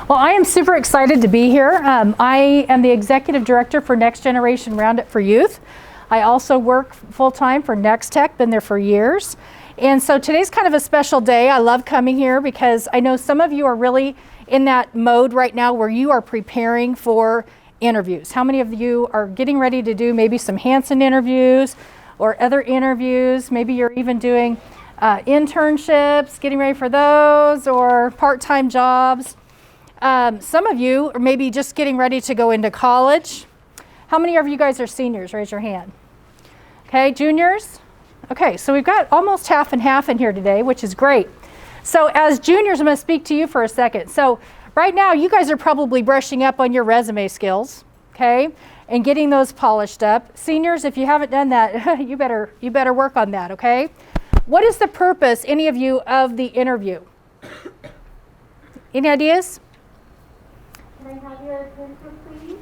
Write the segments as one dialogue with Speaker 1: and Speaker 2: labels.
Speaker 1: Well, I am super excited to be here. I am the Executive Director for Next-Generation Roundup for Youth. I also work full-time for Nex-Tech, been there for years. And so today's kind of a special day. I love coming here because I know some of you are really in that mode right now where you are preparing for interviews. How many of you are getting ready to do maybe some Hanson interviews or other interviews? Maybe you're even doing internships, getting ready for those, or part-time jobs. Some of you are maybe just getting ready to go into college. How many of you guys are seniors? Raise your hand. Okay, juniors? Okay, so we've got almost half and half in here today, which is great. So as juniors, I'm going to speak to you for a second. So right now, you guys are probably brushing up on your resume skills, okay, and getting those polished up. Seniors, if you haven't done that, you better work on that, okay? What is the purpose, any of you, of the interview? Any ideas?
Speaker 2: Can I have your attention, please?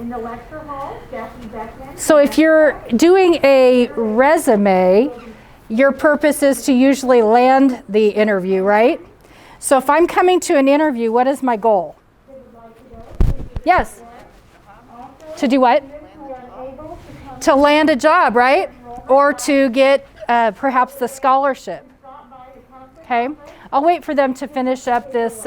Speaker 2: In the lecture hall, Jacque, Beckman.
Speaker 1: So if you're doing a resume, your purpose is to usually land the interview, right? So if I'm coming to an interview, what is my goal? Yes. To do what? To land a job, right? Or to get perhaps the scholarship. Okay. I'll wait for them to finish up this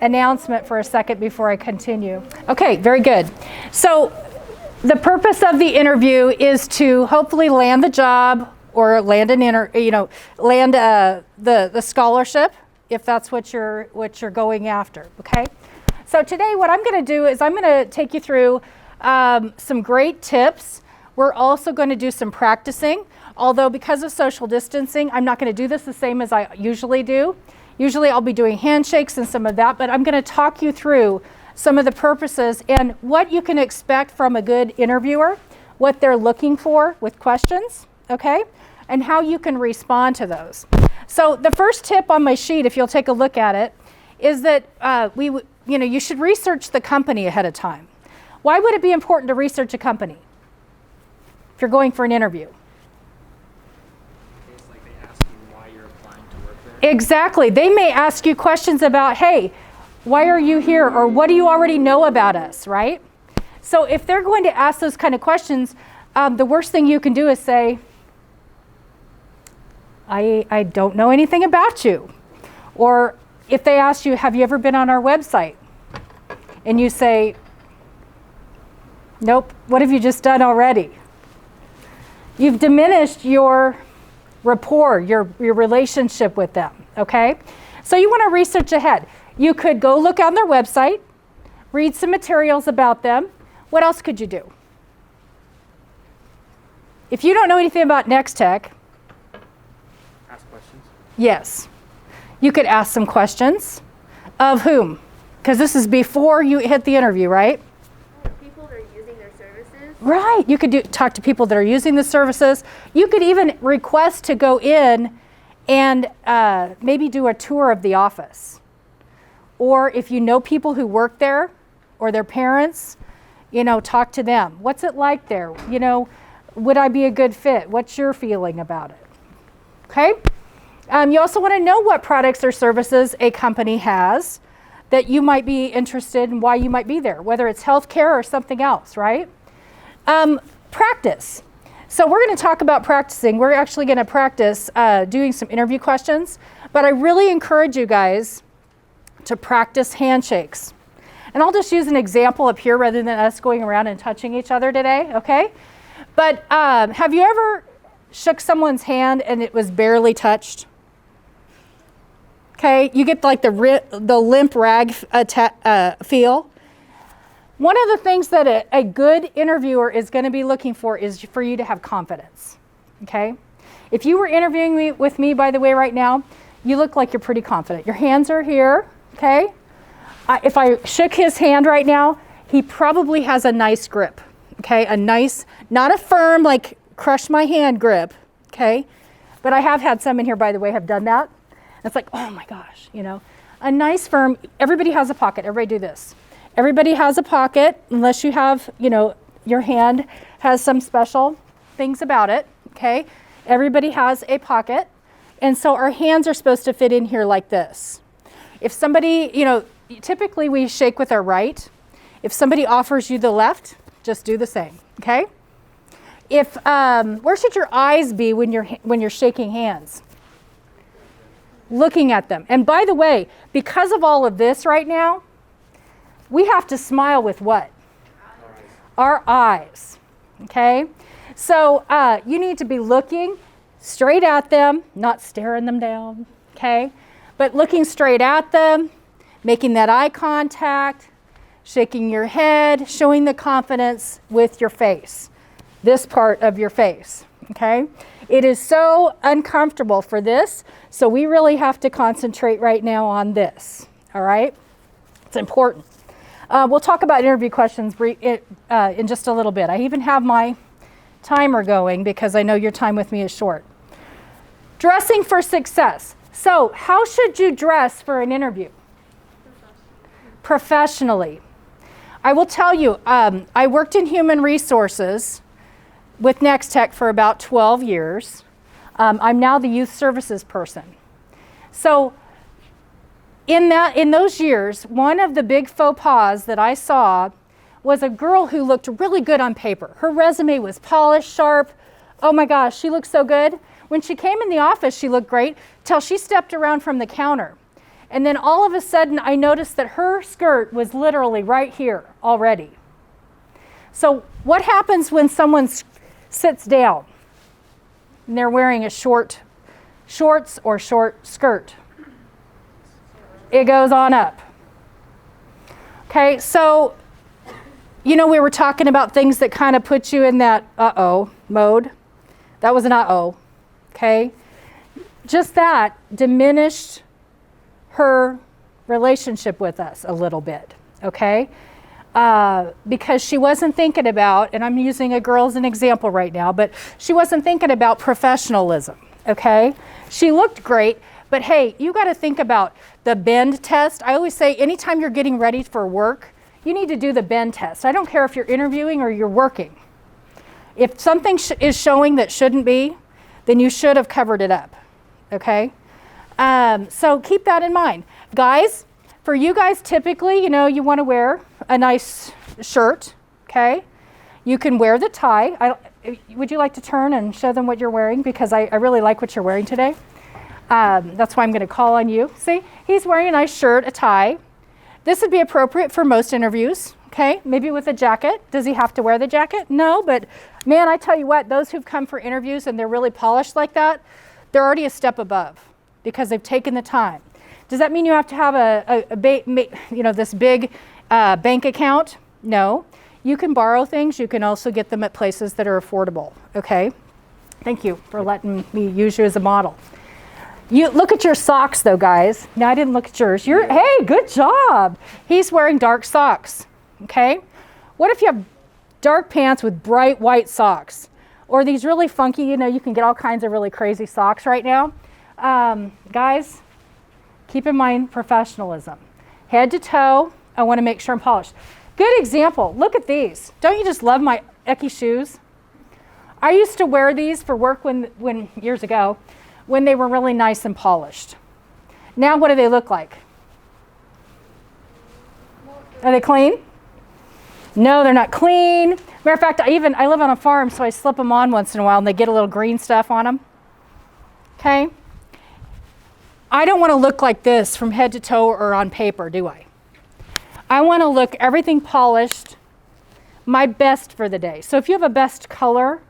Speaker 1: announcement for a second before I continue. Okay, very good. So the purpose of the interview is to hopefully land the job or land land the scholarship if that's what you're going after. Okay. So today, what I'm going to do is I'm going to take you through some great tips. We're also going to do some practicing. Although because of social distancing, I'm not going to do this the same as I usually do. Usually I'll be doing handshakes and some of that, but I'm going to talk you through some of the purposes and what you can expect from a good interviewer, what they're looking for with questions, okay, and how you can respond to those. So the first tip on my sheet, if you'll take a look at it, is that you should research the company ahead of time. Why would it be important to research a company if you're going for an interview? Exactly. They may ask you questions about, hey, why are you here? Or what do you already know about us, right? So if they're going to ask those kind of questions, the worst thing you can do is say, I don't know anything about you. Or if they ask you, have you ever been on our website? And you say, nope, what have you just done already? You've diminished your rapport, your relationship with them, okay? So you want to research ahead. You could go look on their website, read some materials about them. What else could you do? If you don't know anything about Nex-Tech,
Speaker 3: ask questions.
Speaker 1: Yes. You could ask some questions. Of whom? Because this is before you hit the interview, right?
Speaker 2: People that are using their services.
Speaker 1: Right. You could talk to people that are using the services. You could even request to go in and maybe do a tour of the office. Or if you know people who work there or their parents, talk to them. What's it like there? Would I be a good fit? What's your feeling about it? Okay. You also want to know what products or services a company has that you might be interested in, why you might be there, whether it's healthcare or something else, right? Practice. So we're going to talk about practicing. We're actually going to practice doing some interview questions, but I really encourage you guys to practice handshakes. And I'll just use an example up here rather than us going around and touching each other today, okay? But have you ever shook someone's hand and it was barely touched? Okay, you get like the limp rag feel. One of the things that a good interviewer is going to be looking for is for you to have confidence, okay? If you were interviewing with me, by the way, right now, you look like you're pretty confident. Your hands are here, okay? If I shook his hand right now, he probably has a nice grip, okay? A nice, not a firm, like crush my hand grip, okay? But I have had some in here, by the way, have done that. It's like, oh my gosh, a nice firm. Everybody has a pocket. Everybody do this. Everybody has a pocket, unless you have, your hand has some special things about it, okay? Everybody has a pocket. And so our hands are supposed to fit in here like this. If somebody, typically we shake with our right. If somebody offers you the left, just do the same, okay? If where should your eyes be when you're shaking hands? Looking at them. And by the way, because of all of this right now, we have to smile with what? Our eyes, okay? So you need to be looking straight at them, not staring them down, okay? But looking straight at them, making that eye contact, shaking your head, showing the confidence with your face, this part of your face, okay? It is so uncomfortable for this, so we really have to concentrate right now on this, all right? It's important. We'll talk about interview questions in just a little bit. I even have my timer going because I know your time with me is short. Dressing for success. So how should you dress for an interview? Professionally. I will tell you, I worked in human resources with Nex-Tech for about 12 years. I'm now the youth services person. So in those years, one of the big faux pas that I saw was a girl who looked really good on paper. Her resume was polished, sharp. Oh my gosh, she looked so good. When she came in the office, she looked great till she stepped around from the counter. And then all of a sudden, I noticed that her skirt was literally right here already. So what happens when someone sits down and they're wearing a shorts or short skirt? It goes on up. Okay, so, we were talking about things that kind of put you in that uh-oh mode. That was an uh-oh, okay? Just that diminished her relationship with us a little bit, okay? Because she wasn't thinking about, and I'm using a girl as an example right now, but she wasn't thinking about professionalism, okay? She looked great, but hey, you got to think about the bend test. I always say anytime you're getting ready for work, you need to do the bend test. I don't care if you're interviewing or you're working. If something is showing that shouldn't be, then you should have covered it up, okay? So keep that in mind. Guys, for you guys typically, you want to wear a nice shirt, okay? You can wear the tie. Would you like to turn and show them what you're wearing? Because I really like what you're wearing today. That's why I'm going to call on you. See, he's wearing a nice shirt, a tie. This would be appropriate for most interviews, okay? Maybe with a jacket. Does he have to wear the jacket? No, but man, I tell you what, those who've come for interviews and they're really polished like that, they're already a step above because they've taken the time. Does that mean you have to have this big bank account? No. You can borrow things. You can also get them at places that are affordable, okay? Thank you for letting me use you as a model. You look at your socks though, guys. Now I didn't look at yours. Hey, good job. He's wearing dark socks, okay? What if you have dark pants with bright white socks? Or these really funky, you can get all kinds of really crazy socks right now. Guys, keep in mind professionalism. Head to toe, I want to make sure I'm polished. Good example, look at these. Don't you just love my Ecki shoes? I used to wear these for work when years ago, when they were really nice and polished. Now what do they look like? Are they clean? No, they're not clean. Matter of fact, I live on a farm, so I slip them on once in a while and they get a little green stuff on them. Okay? I don't want to look like this from head to toe or on paper, do I? I want to look everything polished, my best for the day. So if you have a best color,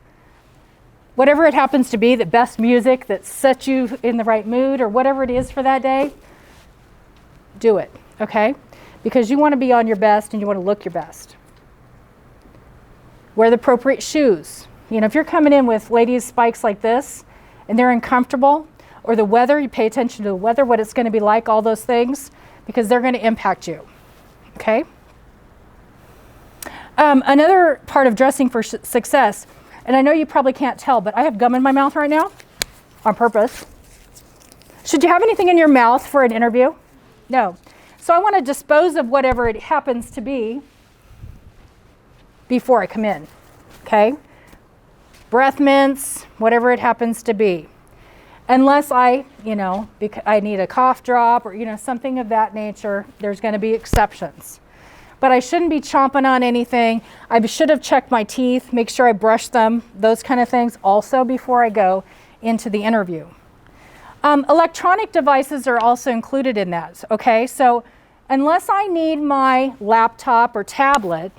Speaker 1: whatever it happens to be, the best music that sets you in the right mood or whatever it is for that day, do it, okay? Because you want to be on your best and you want to look your best. Wear the appropriate shoes. If you're coming in with ladies' spikes like this and they're uncomfortable, or the weather, you pay attention to the weather, what it's going to be like, all those things, because they're going to impact you, okay? Another part of dressing for success, and I know you probably can't tell, but I have gum in my mouth right now on purpose. Should you have anything in your mouth for an interview? No. So I want to dispose of whatever it happens to be before I come in, okay? Breath mints, whatever it happens to be. Unless I need a cough drop or, something of that nature, there's going to be exceptions. But I shouldn't be chomping on anything. I should have checked my teeth, make sure I brush them, those kind of things also before I go into the interview. Electronic devices are also included in that, okay? So unless I need my laptop or tablet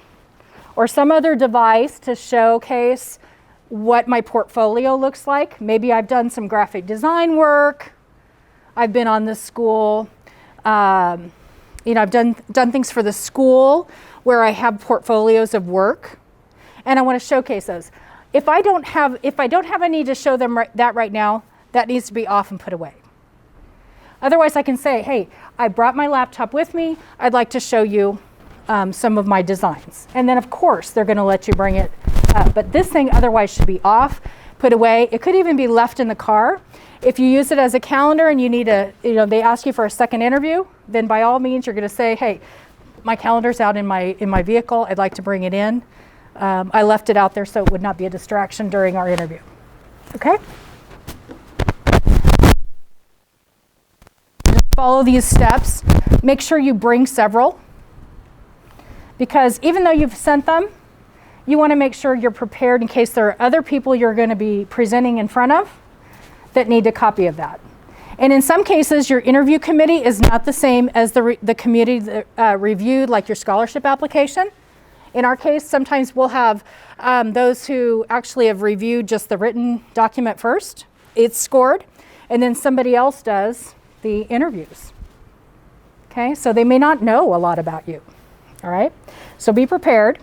Speaker 1: or some other device to showcase what my portfolio looks like, maybe I've done some graphic design work, I've been on the school, I've done things for the school where I have portfolios of work, and I want to showcase those. If I don't have a need to show them that right now, that needs to be off and put away. Otherwise, I can say, hey, I brought my laptop with me. I'd like to show you some of my designs. And then, of course, they're going to let you bring it up. But this thing otherwise should be off, put away. It could even be left in the car. If you use it as a calendar and you need they ask you for a second interview, then by all means, you're going to say, hey, my calendar's out in my vehicle. I'd like to bring it in. I left it out there so it would not be a distraction during our interview. Okay? Follow these steps. Make sure you bring several, because even though you've sent them, you want to make sure you're prepared in case there are other people you're going to be presenting in front of that need a copy of that. And in some cases, your interview committee is not the same as the committee that reviewed like your scholarship application. In our case, sometimes we'll have those who actually have reviewed just the written document first. It's scored, and then somebody else does the interviews. Okay, so they may not know a lot about you. All right, so be prepared.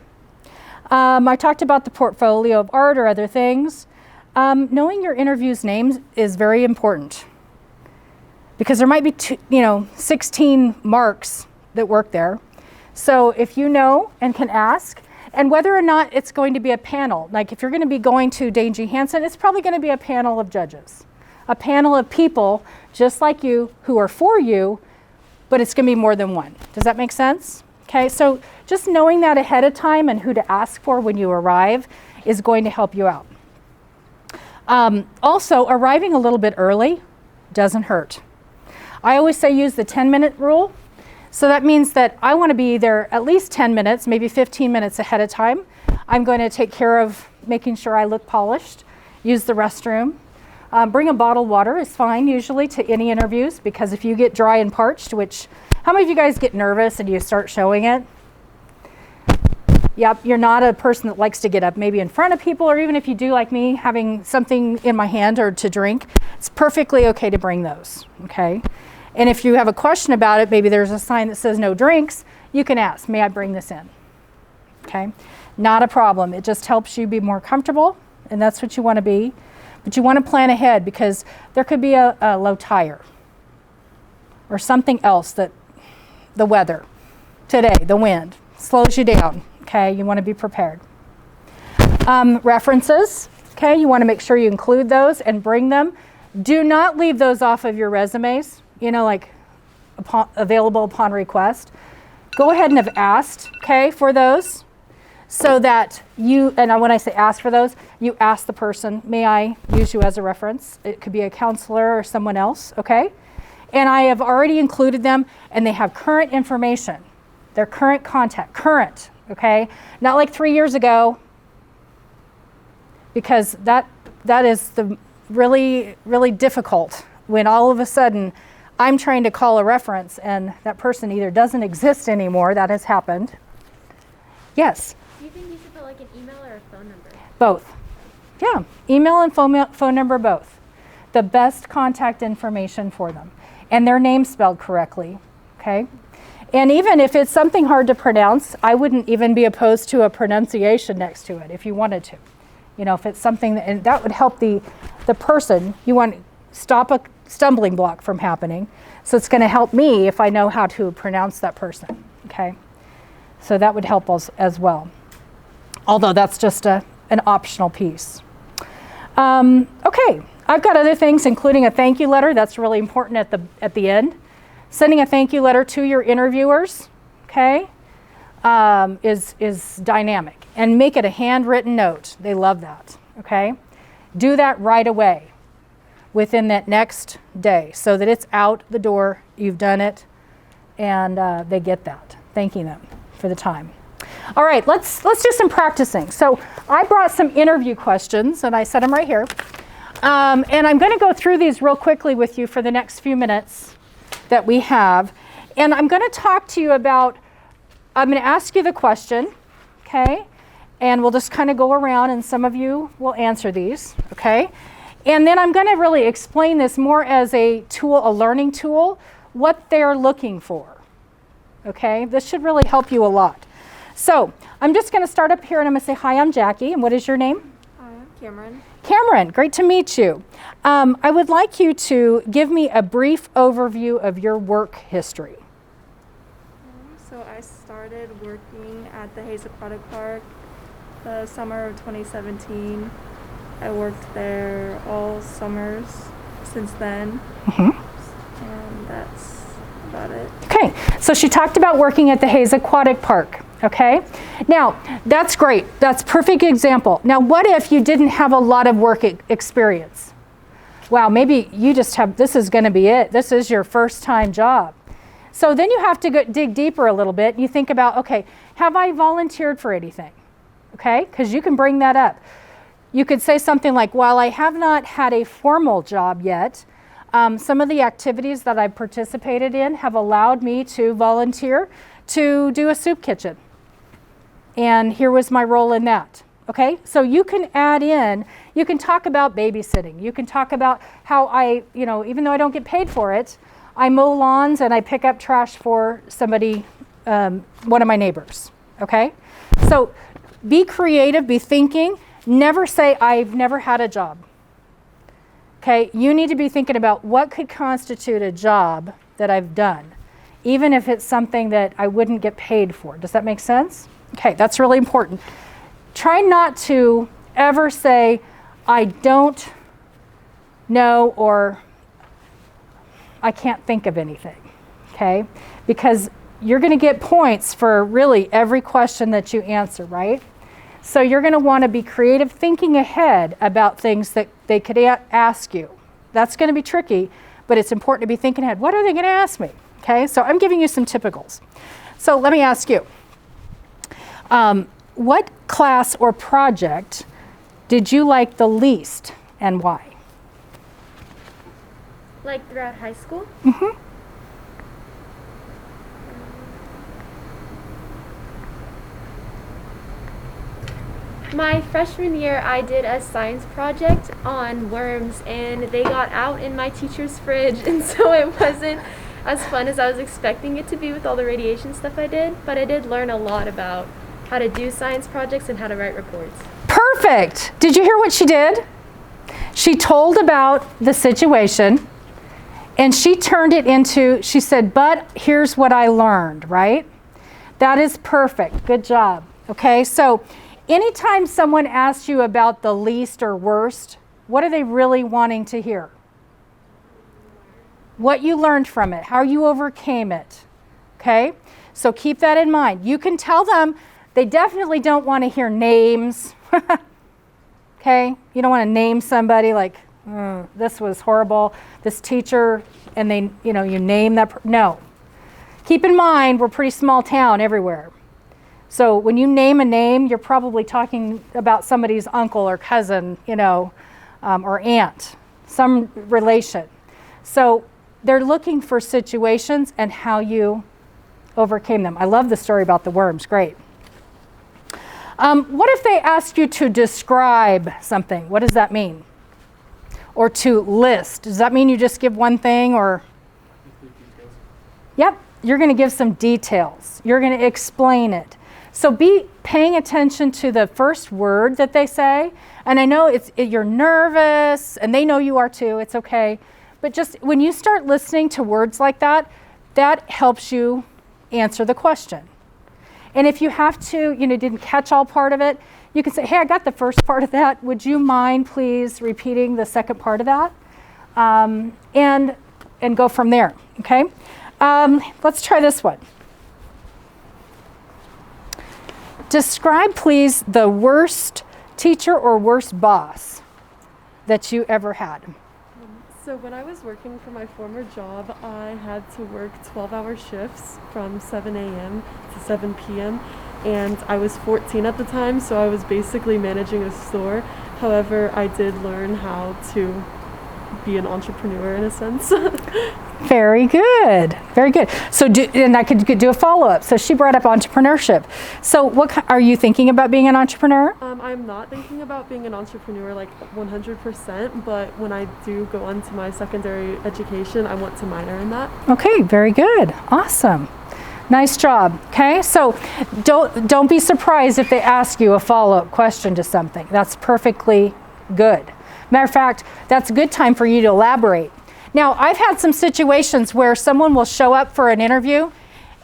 Speaker 1: I talked about the portfolio of art or other things. Knowing your interview's names is very important, because there might be 16 marks that work there. So if you know and can ask, and whether or not it's going to be a panel, like if you're going to be going to Dane G. Hansen, it's probably going to be a panel of judges, a panel of people just like you who are for you, but it's going to be more than one. Does that make sense? Okay, so just knowing that ahead of time and who to ask for when you arrive is going to help you out. Also, arriving a little bit early doesn't hurt. I always say use the 10-minute rule. So that means that I want to be there at least 10 minutes, maybe 15 minutes ahead of time. I'm going to take care of making sure I look polished, use the restroom. Bring a bottled water is fine usually to any interviews, because if you get dry and parched, which, how many of you guys get nervous and you start showing it? Yep, you're not a person that likes to get up maybe in front of people, or even if you do like me, having something in my hand or to drink, it's perfectly okay to bring those, okay? And if you have a question about it, maybe there's a sign that says no drinks, you can ask, may I bring this in? Okay, not a problem. It just helps you be more comfortable, and that's what you want to be. But you want to plan ahead, because there could be a low tire or something else, that the weather today, the wind, slows you down. Okay, you want to be prepared. References, okay, you want to make sure you include those and bring them. Do not leave those off of your resumes, like available upon request. Go ahead and have asked, okay, for those, so that and when I say ask for those, you ask the person, may I use you as a reference? It could be a counselor or someone else, okay? And I have already included them, and they have current information. Their current contact, current, okay? Not like 3 years ago, because that is the really, really difficult when all of a sudden I'm trying to call a reference and that person either doesn't exist anymore. That has happened. Yes?
Speaker 4: Do you think you should put like an email or a phone number?
Speaker 1: Both. Yeah, email and phone number both. The best contact information for them. And their name spelled correctly, okay? And even if it's something hard to pronounce, I wouldn't even be opposed to a pronunciation next to it if you wanted to. If it's something and that would help the person. You want to stop a stumbling block from happening. So it's going to help me if I know how to pronounce that person, okay? So that would help us as well. Although that's just an optional piece. Okay, I've got other things, including a thank you letter. That's really important at the end. Sending a thank you letter to your interviewers, okay, is dynamic. And make it a handwritten note. They love that, okay? Do that right away. within that next day so that it's out the door, you've done it, and they get that, thanking them for the time. All right, let's do some practicing. So I brought some interview questions, and I set them right here. And I'm going to go through these real quickly with you for the next few minutes that we have. And I'm going to talk to you about, I'm going to ask you the question, okay? And we'll just kind of go around, and some of you will answer these, okay? And then I'm going to really explain this more as a tool, a learning tool, what they're looking for, okay? This should really help you a lot. So I'm just going to start up here, and I'm going to say, hi, I'm Jackie, and what is your name?
Speaker 4: Hi, I'm Cameron.
Speaker 1: Cameron, great to meet you. I would like you to give me a brief overview of your work history.
Speaker 5: So I started working at the Hayes Aquatic Park the summer of 2017. I worked there all summers since then, and that's about it.
Speaker 1: Okay, so she talked about working at the Hayes Aquatic Park. Okay, now that's great. That's perfect example. Now, what if you didn't have a lot of work experience? Wow, maybe you just have, this is going to be it. This is your first time job. So then you have to dig deeper a little bit. You think about, okay, have I volunteered for anything? Okay, because you can bring that up. You could say something like, while I have not had a formal job yet, some of the activities that I've participated in have allowed me to volunteer to do a soup kitchen. And here was my role in that. Okay, so you can add in, you can talk about babysitting. You can talk about how I, even though I don't get paid for it, I mow lawns and I pick up trash for somebody, one of my neighbors. Okay, so be creative, be thinking. Never say, I've never had a job. Okay, you need to be thinking about what could constitute a job that I've done, even if it's something that I wouldn't get paid for. Does that make sense? Okay, that's really important. Try not to ever say, I don't know, or I can't think of anything, okay? Because you're going to get points for really every question that you answer, right? So you're going to want to be creative, thinking ahead about things that they could ask you. That's going to be tricky, but it's important to be thinking ahead. What are they going to ask me? Okay, so I'm giving you some typicals. So let me ask you, what class or project did you like the least and why?
Speaker 4: Like throughout high school?
Speaker 1: Mm-hmm.
Speaker 4: My freshman year, I did a science project on worms, and they got out in my teacher's fridge, and so it wasn't as fun as I was expecting it to be with all the radiation stuff I did, but I did learn a lot about how to do science projects and how to write reports.
Speaker 1: Perfect. Did you hear what she did? She told about the situation, and she turned it into, she said, but here's what I learned, right? That is perfect. Good job. Okay, so anytime someone asks you about the least or worst, what are they really wanting to hear? What you learned from it, how you overcame it. Okay, so keep that in mind. You can tell them, they definitely don't want to hear names. Okay, you don't want to name somebody like, this was horrible, this teacher, and they, you name that. No. Keep in mind, we're a pretty small town everywhere. So when you name a name, you're probably talking about somebody's uncle or cousin, or aunt, some relation. So they're looking for situations and how you overcame them. I love the story about the worms. Great. What if they ask you to describe something? What does that mean? Or to list? Does that mean you just give one thing, or? Yep, you're going to give some details. You're going to explain it. So be paying attention to the first word that they say. And I know you're nervous, and they know you are too. It's okay. But just when you start listening to words like that, that helps you answer the question. And if you have to, didn't catch all part of it, you can say, hey, I got the first part of that. Would you mind please repeating the second part of that? And go from there, okay? Let's try this one. Describe, please, the worst teacher or worst boss that you ever had.
Speaker 6: So when I was working for my former job, I had to work 12-hour shifts from 7 a.m. to 7 p.m. And I was 14 at the time, so I was basically managing a store. However, I did learn how to be an entrepreneur in a sense.
Speaker 1: Very good. Very good. So, and I could do a follow-up. So she brought up entrepreneurship. So are you thinking about being an entrepreneur?
Speaker 6: I'm not thinking about being an entrepreneur like 100%, but when I do go on to my secondary education, I want to minor in that.
Speaker 1: Okay, very good. Awesome. Nice job. Okay, so don't be surprised if they ask you a follow-up question to something. That's perfectly good. Matter of fact, that's a good time for you to elaborate. Now, I've had some situations where someone will show up for an interview.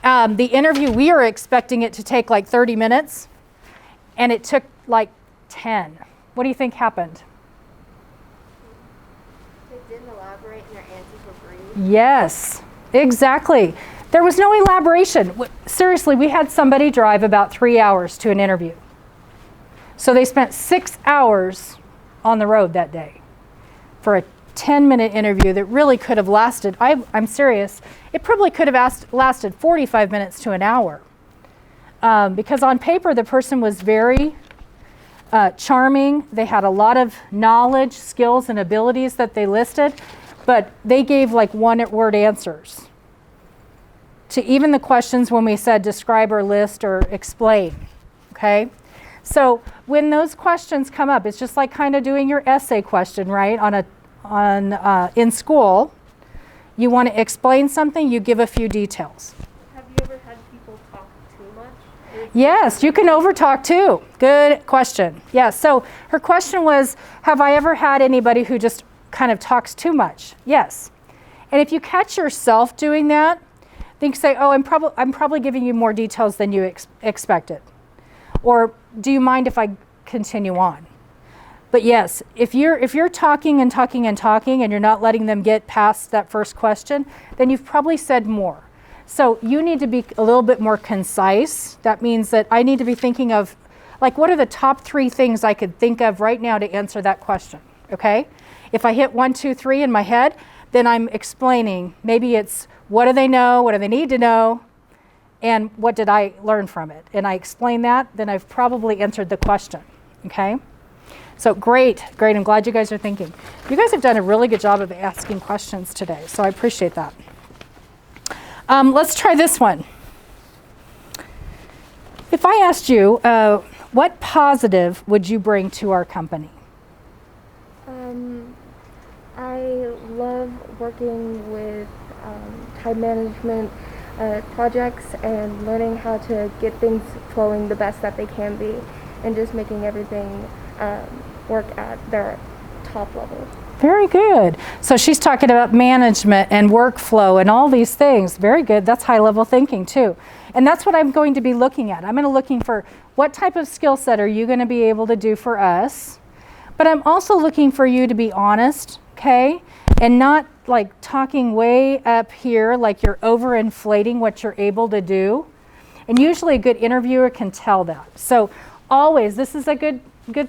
Speaker 1: The interview, we are expecting it to take like 30 minutes, and it took like 10. What do you think happened?
Speaker 4: They didn't elaborate and their answers were brief.
Speaker 1: Yes, exactly. There was no elaboration. Seriously, we had somebody drive about 3 hours to an interview. So they spent 6 hours on the road that day for a 10-minute interview that really could have lasted, I'm serious, it probably could have lasted 45 minutes to an hour. Because on paper, the person was very charming. They had a lot of knowledge, skills, and abilities that they listed, but they gave like one-word answers to even the questions when we said describe or list or explain, okay? So when those questions come up, it's just like kind of doing your essay question, right? In school, you want to explain something, you give a few details.
Speaker 5: Have you ever had people talk too much?
Speaker 1: Yes, you can overtalk too. Good question. Yes, so her question was, have I ever had anybody who just kind of talks too much? Yes. And if you catch yourself doing that, then you can say, oh, I'm probably giving you more details than you expected. Or do you mind if I continue on? But yes, if you're talking and talking and talking and you're not letting them get past that first question, then you've probably said more. So you need to be a little bit more concise. That means that I need to be thinking of, like, what are the top 3 things I could think of right now to answer that question, okay? If I hit 1, 2, 3 in my head, then I'm explaining. Maybe it's what do they know, what do they need to know, and what did I learn from it? And I explain that, then I've probably answered the question, okay? So great. I'm glad you guys are thinking. You guys have done a really good job of asking questions today, so I appreciate that. Let's try this one. If I asked you, what positive would you bring to our company?
Speaker 7: I love working with time management projects and learning how to get things flowing the best that they can be and just making everything work at their top level.
Speaker 1: Very good. So she's talking about management and workflow and all these things. Very good. That's high level thinking too. And that's what I'm going to be looking at. I'm going to looking for what type of skill set are you going to be able to do for us? But I'm also looking for you to be honest, okay? And not like talking way up here like you're overinflating what you're able to do. And usually a good interviewer can tell that. So always, this is a good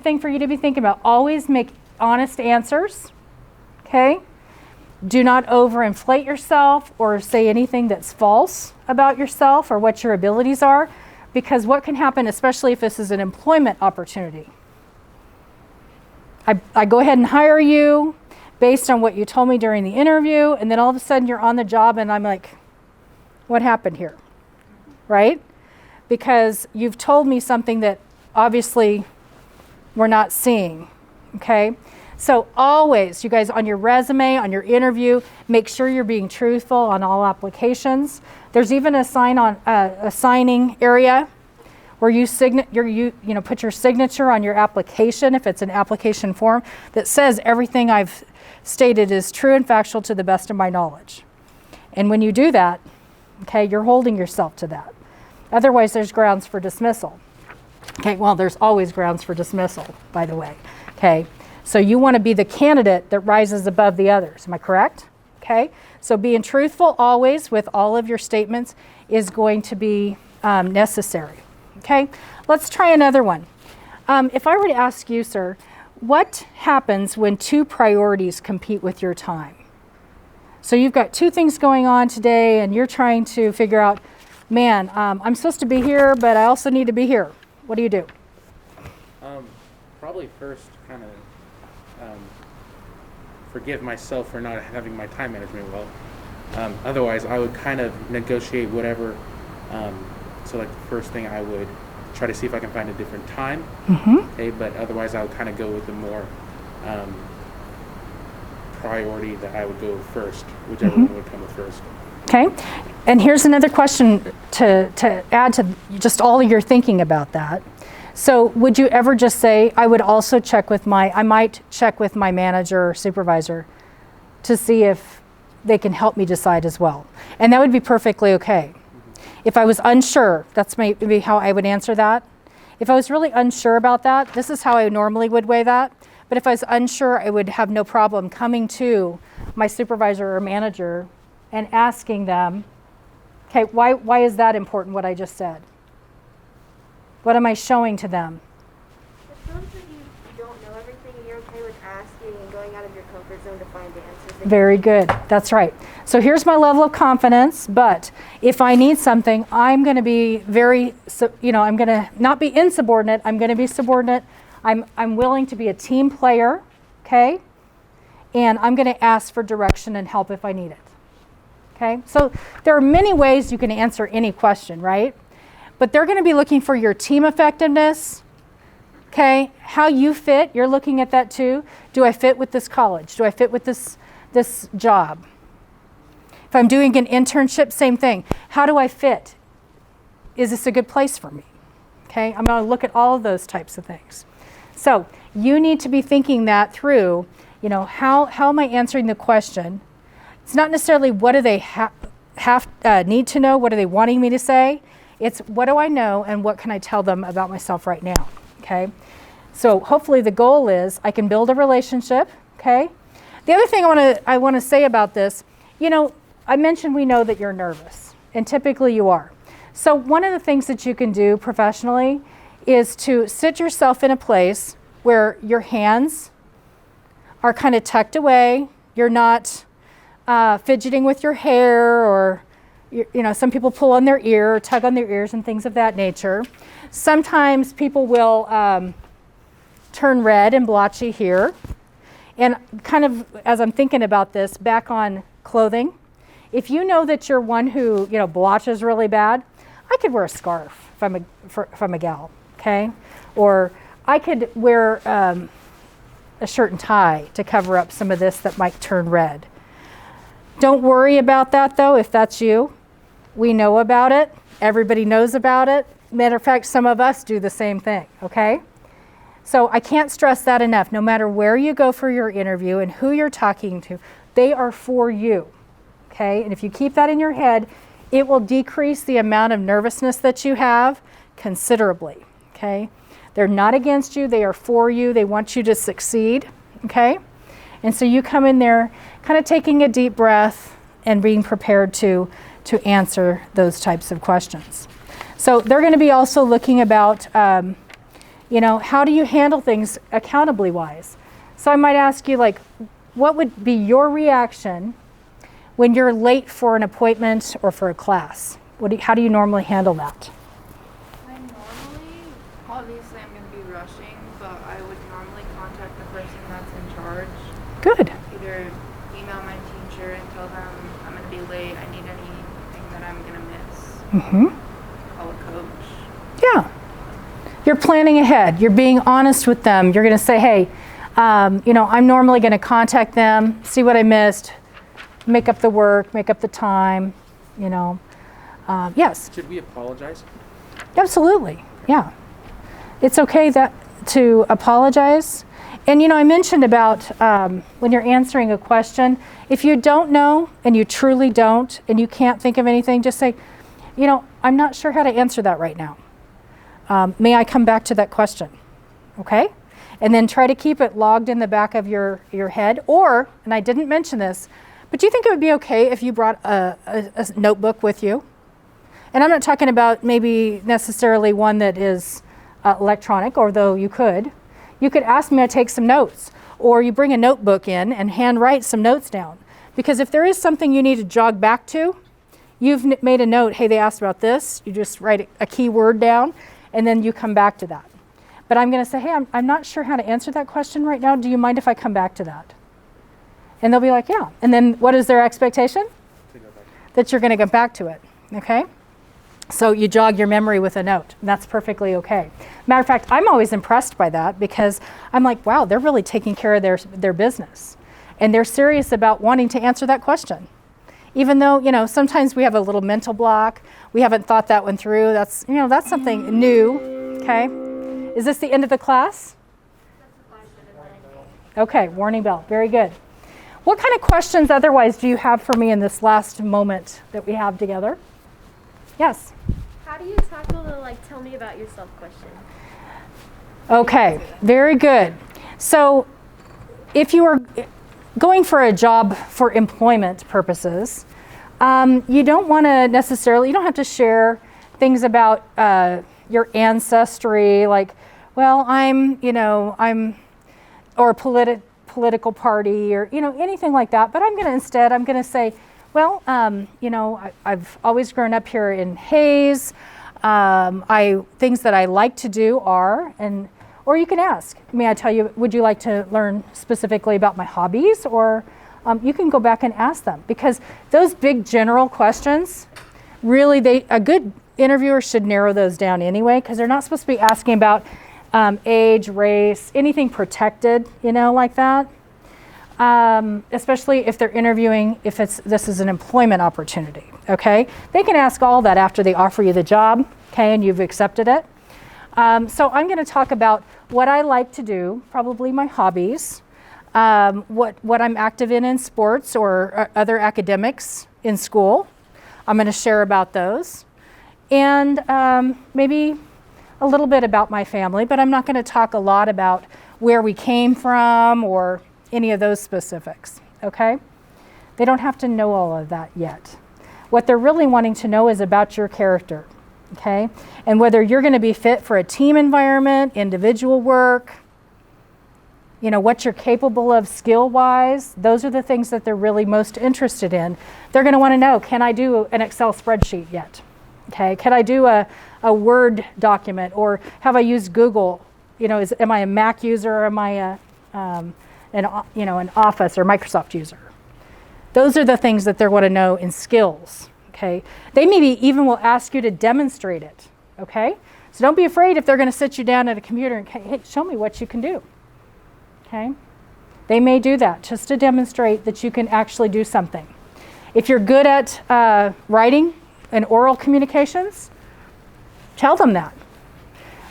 Speaker 1: thing for you to be thinking about. Always make honest answers, okay? Do not overinflate yourself or say anything that's false about yourself or what your abilities are, because what can happen, especially if this is an employment opportunity, I go ahead and hire you based on what you told me during the interview, and then all of a sudden you're on the job and I'm like, what happened here, right? Because you've told me something that obviously we're not seeing, okay? So always, you guys, on your resume, on your interview, make sure you're being truthful on all applications. There's even a signing area where you put your signature on your application, if it's an application form, that says everything I've stated is true and factual to the best of my knowledge. And when you do that, okay, you're holding yourself to that. Otherwise, there's grounds for dismissal. Okay, well, there's always grounds for dismissal, by the way, okay? So you want to be the candidate that rises above the others, am I correct? Okay, so being truthful always with all of your statements is going to be necessary, okay? Let's try another one. If I were to ask you, sir, what happens when two priorities compete with your time? So you've got two things going on today and you're trying to figure out, man, I'm supposed to be here, but I also need to be here. What do you do?
Speaker 3: Probably first kind of forgive myself for not having my time management well. Otherwise, I would kind of negotiate whatever. So like the first thing, I would try to see if I can find a different time. Okay, but otherwise I would kind of go with the more priority that I would go first, whichever one would come with first.
Speaker 1: Okay, and here's another question to add to just all of your thinking about that. So would you ever just say, I might check with my manager or supervisor to see if they can help me decide as well. And that would be perfectly okay. If I was unsure, that's maybe how I would answer that. If I was really unsure about that, this is how I normally would weigh that. But if I was unsure, I would have no problem coming to my supervisor or manager and asking them, okay, why is that important, what I just said? What am I showing to them?
Speaker 7: It shows that you don't know everything and you're okay with asking and going out of your comfort zone to find the answers.
Speaker 1: Very good. That's right. So here's my level of confidence, but if I need something, I'm going to be I'm going to not be insubordinate. I'm going to be subordinate. I'm willing to be a team player, okay? And I'm going to ask for direction and help if I need it. Okay? So there are many ways you can answer any question, right? But they're going to be looking for your team effectiveness, okay? How you fit, you're looking at that too. Do I fit with this college? Do I fit with this job? If I'm doing an internship, same thing. How do I fit? Is this a good place for me? Okay, I'm going to look at all of those types of things. So you need to be thinking that through, how am I answering the question? It's not necessarily what do they need to know, what are they wanting me to say? It's what do I know and what can I tell them about myself right now, okay? So hopefully the goal is I can build a relationship, okay? The other thing I want to say about this, I mentioned we know that you're nervous, and typically you are. So one of the things that you can do professionally is to sit yourself in a place where your hands are kind of tucked away. You're not fidgeting with your hair, or some people pull on their ear or tug on their ears and things of that nature. Sometimes people will turn red and blotchy here. And kind of as I'm thinking about this, back on clothing, if you know that you're one who blotches really bad, I could wear a scarf if I'm a gal, okay? Or I could wear a shirt and tie to cover up some of this that might turn red. Don't worry about that though, if that's you. We know about it. Everybody knows about it. Matter of fact, some of us do the same thing, okay? So I can't stress that enough. No matter where you go for your interview and who you're talking to, they are for you, okay? And if you keep that in your head, it will decrease the amount of nervousness that you have considerably, okay? They're not against you. They are for you. They want you to succeed, okay? And so you come in there kind of taking a deep breath and being prepared to answer those types of questions. So they're going to be also looking about, how do you handle things accountably wise? So I might ask you, what would be your reaction when you're late for an appointment or for a class? How do you normally handle that?
Speaker 8: Obviously I'm going to be rushing, but I would normally contact the person that's in charge.
Speaker 1: Good.
Speaker 8: Either email my teacher and tell them I'm going to be late, I need anything that I'm going to miss. Call a coach.
Speaker 1: Yeah. You're planning ahead. You're being honest with them. You're going to say, hey, I'm normally going to contact them, see what I missed, make up the work, make up the time, yes.
Speaker 3: Should we apologize?
Speaker 1: Absolutely, yeah. It's okay to apologize. And I mentioned about when you're answering a question, if you don't know and you truly don't and you can't think of anything, just say, I'm not sure how to answer that right now. May I come back to that question? Okay? And then try to keep it logged in the back of your head. Or, and I didn't mention this, but do you think it would be okay if you brought a notebook with you? And I'm not talking about maybe necessarily one that is electronic, although you could. You could ask me to take some notes, or you bring a notebook in and handwrite some notes down. Because if there is something you need to jog back to, you've made a note, hey, they asked about this. You just write a key word down, and then you come back to that. But I'm going to say, hey, I'm not sure how to answer that question right now. Do you mind if I come back to that? And they'll be like, yeah. And then what is their expectation? That you're going to get back to it, okay? So you jog your memory with a note, and that's perfectly okay. Matter of fact, I'm always impressed by that because I'm like, wow, they're really taking care of their business. And they're serious about wanting to answer that question. Even though, you know, sometimes we have a little mental block. We haven't thought that one through. That's, you know, that's something new, okay? Is this the end of the class? Okay, warning bell, very good. What kind of questions otherwise do you have for me in this last moment that we have together? Yes?
Speaker 4: How do you tackle the tell me about yourself question?
Speaker 1: Okay, very good. So if you are going for a job for employment purposes, you don't want to necessarily, you don't have to share things about your ancestry, like, well, or political party, or, you know, anything like that. But I'm going to say, well, you know, I've always grown up here in Hayes. Things that I like to do are, or you can ask, may I tell you, would you like to learn specifically about my hobbies? Or you can go back and ask them, because those big general questions, really, a good interviewer should narrow those down anyway, because they're not supposed to be asking about age, race, anything protected, you know, like that. Especially if they're interviewing, this is an employment opportunity, okay? They can ask all that after they offer you the job, okay, and you've accepted it. So I'm going to talk about what I like to do, probably my hobbies, what I'm active in sports or other academics in school. I'm going to share about those. And maybe a little bit about my family, but I'm not going to talk a lot about where we came from or any of those specifics, okay? They don't have to know all of that yet. What they're really wanting to know is about your character, okay? And whether you're going to be fit for a team environment, individual work, you know, what you're capable of skill-wise. Those are the things that they're really most interested in. They're going to want to know, can I do an Excel spreadsheet yet? Okay, can I do a Word document, or have I used Google? You know, am I a Mac user, or am I an Office or Microsoft user? Those are the things that they want to know in skills, okay? They maybe even will ask you to demonstrate it, okay? So don't be afraid if they're going to sit you down at a computer and, hey, show me what you can do, okay? They may do that just to demonstrate that you can actually do something. If you're good at writing and oral communications, tell them that.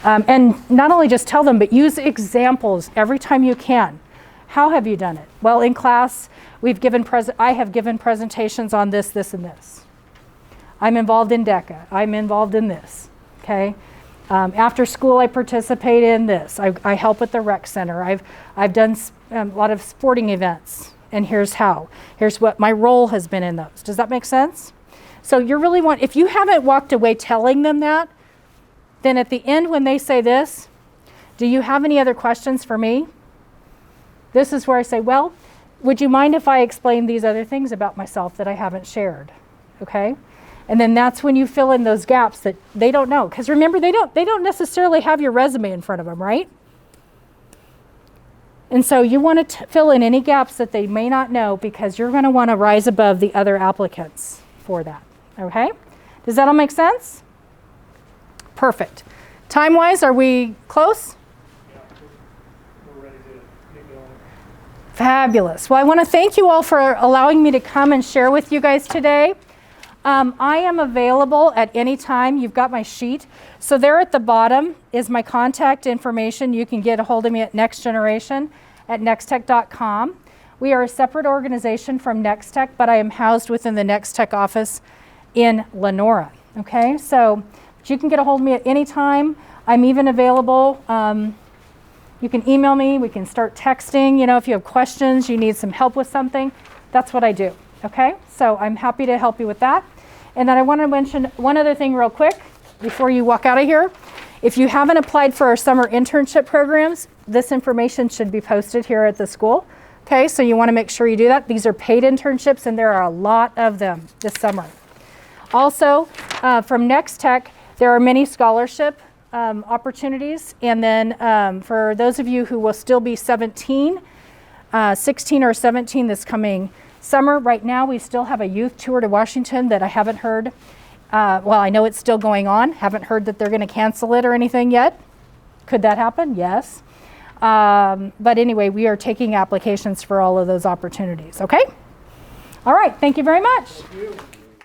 Speaker 1: And not only just tell them, but use examples every time you can. How have you done it? Well, in class, I have given presentations on this, this, and this. I'm involved in DECA. I'm involved in this, okay? After school, I participate in this. I help at the rec center. I've done a lot of sporting events, and here's how. Here's what my role has been in those. Does that make sense? So if you haven't walked away telling them that, then at the end when they say this, do you have any other questions for me? This is where I say, well, would you mind if I explain these other things about myself that I haven't shared? Okay? And then that's when you fill in those gaps that they don't know. Because remember, they don't necessarily have your resume in front of them, right? And so you want to fill in any gaps that they may not know, because you're going to want to rise above the other applicants for that. Okay? Does that all make sense? Perfect. Time-wise, are we close?
Speaker 9: Yeah, we're ready to get going.
Speaker 1: Fabulous. Well, I want to thank you all for allowing me to come and share with you guys today. I am available at any time. You've got my sheet. So there at the bottom is my contact information. You can get a hold of me at Nex-Generation at nextech.com. We are a separate organization from Nex-Tech, but I am housed within the Nex-Tech office in Lenora. Okay, so you can get a hold of me at any time. I'm even available. You can email me. We can start texting. You know, if you have questions, you need some help with something, that's what I do. Okay, so I'm happy to help you with that. And then I want to mention one other thing real quick before you walk out of here. If you haven't applied for our summer internship programs, this information should be posted here at the school. Okay, so you want to make sure you do that. These are paid internships, and there are a lot of them this summer. Also, from Next Tech, there are many scholarship opportunities. And then for those of you who will still be 16 or 17 this coming summer, right now we still have a youth tour to Washington that I haven't heard. Well, I know it's still going on. Haven't heard that they're going to cancel it or anything yet. Could that happen? Yes. But anyway, we are taking applications for all of those opportunities, okay? All right, thank you very much.
Speaker 9: Thank you.